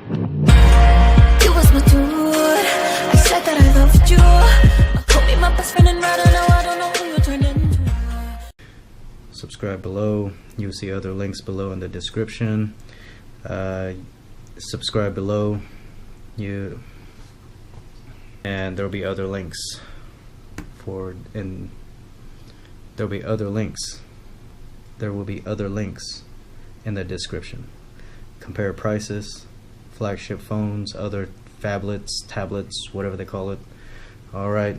You was my dude. I said that I loved you. I told me my best friend and right now I don't know who you turned into. Subscribe below. You'll see other links below in the description. Subscribe below. And there'll be other links there will be other links in the description. Compare prices, flagship phones, other phablets, tablets, whatever they call it. Alright,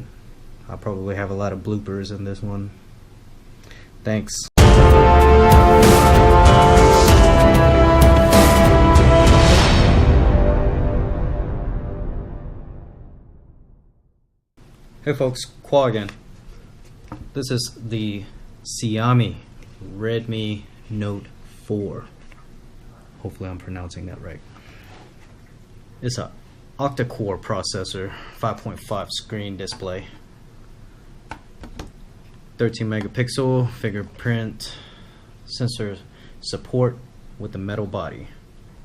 I'll probably have a lot of bloopers in this one. Thanks. Hey folks, Qua again. This is the Xiaomi Redmi Note 4. Hopefully I'm pronouncing that right. It's a octa-core processor, 5.5 screen display, 13 megapixel fingerprint sensor support with the metal body,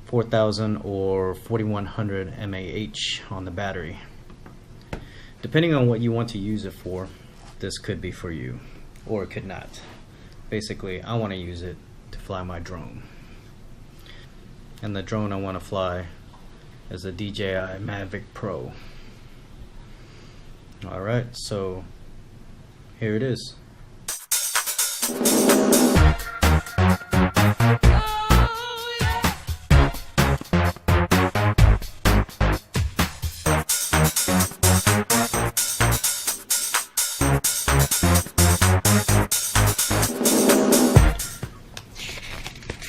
4000 or 4100 mAh on the battery. Depending on what you want to use it for, this could be for you, or it could not. Basically, I want to use it to fly my drone. And the drone I want to fly is a DJI Mavic Pro. Alright, so here it is.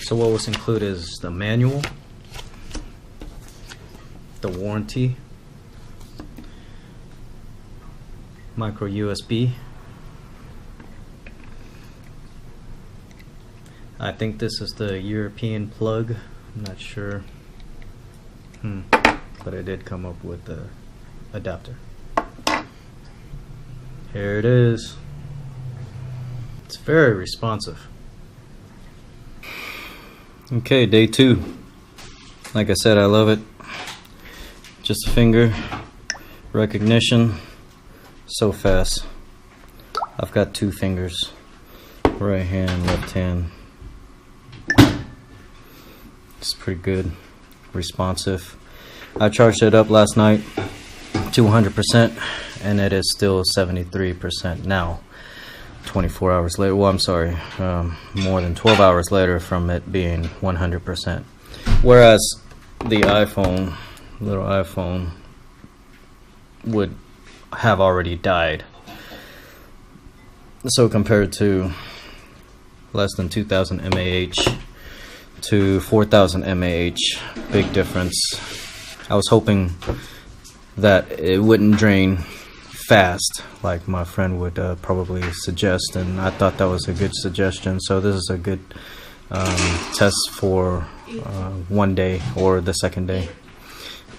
So what was included is the manual, the warranty, micro USB. I think this is the European plug. I'm not sure, but I did come up with the adapter. Here it is. It's very responsive. Okay, day 2. Like I said, I love it. Just a finger recognition, so fast. I've got 2 fingers, right hand, left hand. It's pretty good, responsive. I charged it up last night to 100%, and it is still 73% now. 24 hours later, well, I'm sorry, more than 12 hours later from it being 100%. Whereas the iPhone, little iPhone, would have already died. So compared to less than 2000 mAh to 4000 mAh, big difference. I was hoping that it wouldn't drain fast like my friend would probably suggest, and I thought that was a good suggestion. So this is a good test for one day or the second day.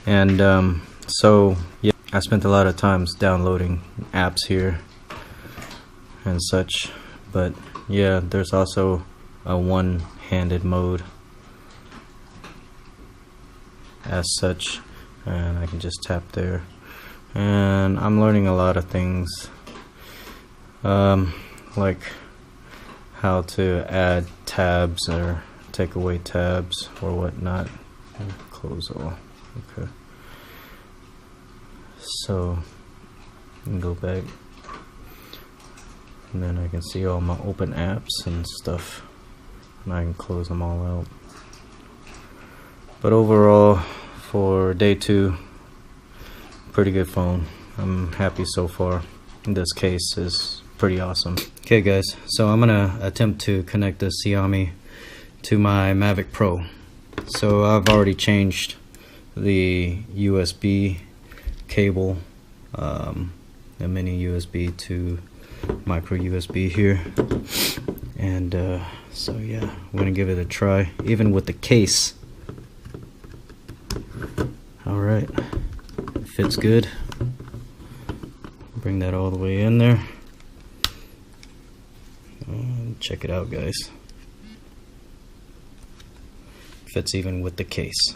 And so yeah, I spent a lot of times downloading apps here and such, but yeah, there's also a one-handed mode as such, and I can just tap there. And I'm learning a lot of things, like how to add tabs or take away tabs or whatnot. Close all. Okay. So I can go back, and then I can see all my open apps and stuff, and I can close them all out. But overall, for day 2, pretty good phone. I'm happy so far. This case is pretty awesome. Okay guys, so I'm gonna attempt to connect the Xiaomi to my Mavic Pro. So I've already changed the USB cable, a mini USB to micro USB here, and so yeah, I'm gonna give it a try even with the case. Alright, fits good. Bring that all the way in there. Check it out, guys. Fits even with the case.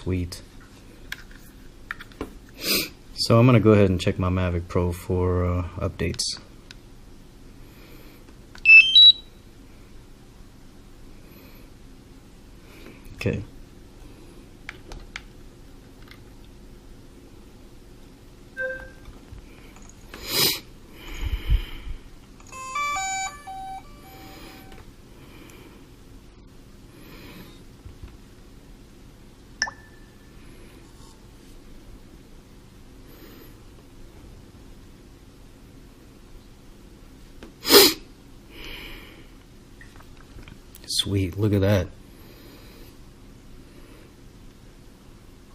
Sweet. So I'm gonna go ahead and check my Mavic Pro for updates. Okay. Sweet, look at that.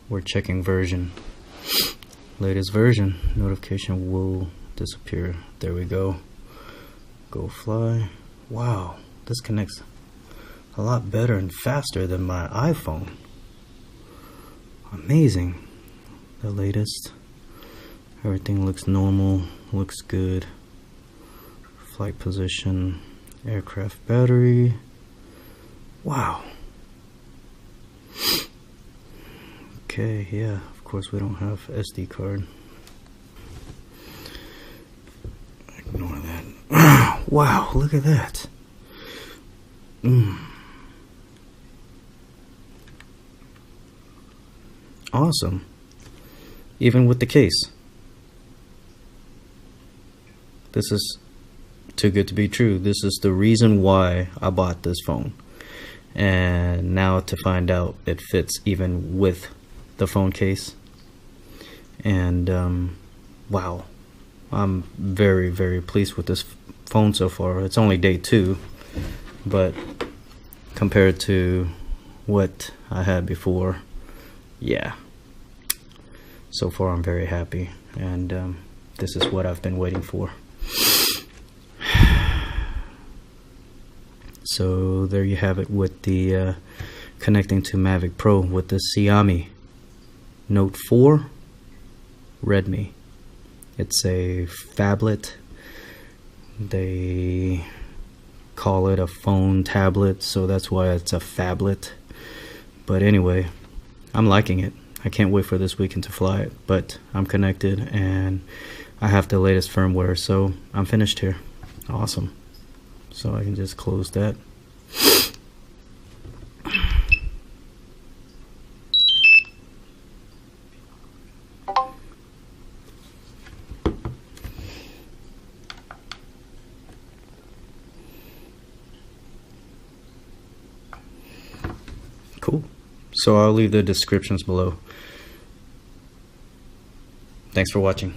We're checking version. Latest version. Notification will disappear. There we go. Go fly. Wow, this connects a lot better and faster than my iPhone. Amazing. The latest. Everything looks normal, looks good. Flight position, aircraft battery. Wow. Okay, yeah, of course we don't have SD card. Ignore that. Wow, look at that. Awesome. Even with the case. This is too good to be true. This is the reason why I bought this phone. And now to find out it fits even with the phone case. And wow, I'm very, very pleased with this phone so far. It's only day 2, but compared to what I had before, yeah, so far I'm very happy. And this is what I've been waiting for. So there you have it with the connecting to Mavic Pro with the Xiaomi Note 4 Redmi. It's a phablet. They call it a phone tablet, so that's why it's a phablet. But anyway, I'm liking it. I can't wait for this weekend to fly it, but I'm connected and I have the latest firmware, so I'm finished here. Awesome. So I can just close that. Cool. So I'll leave the descriptions below. Thanks for watching.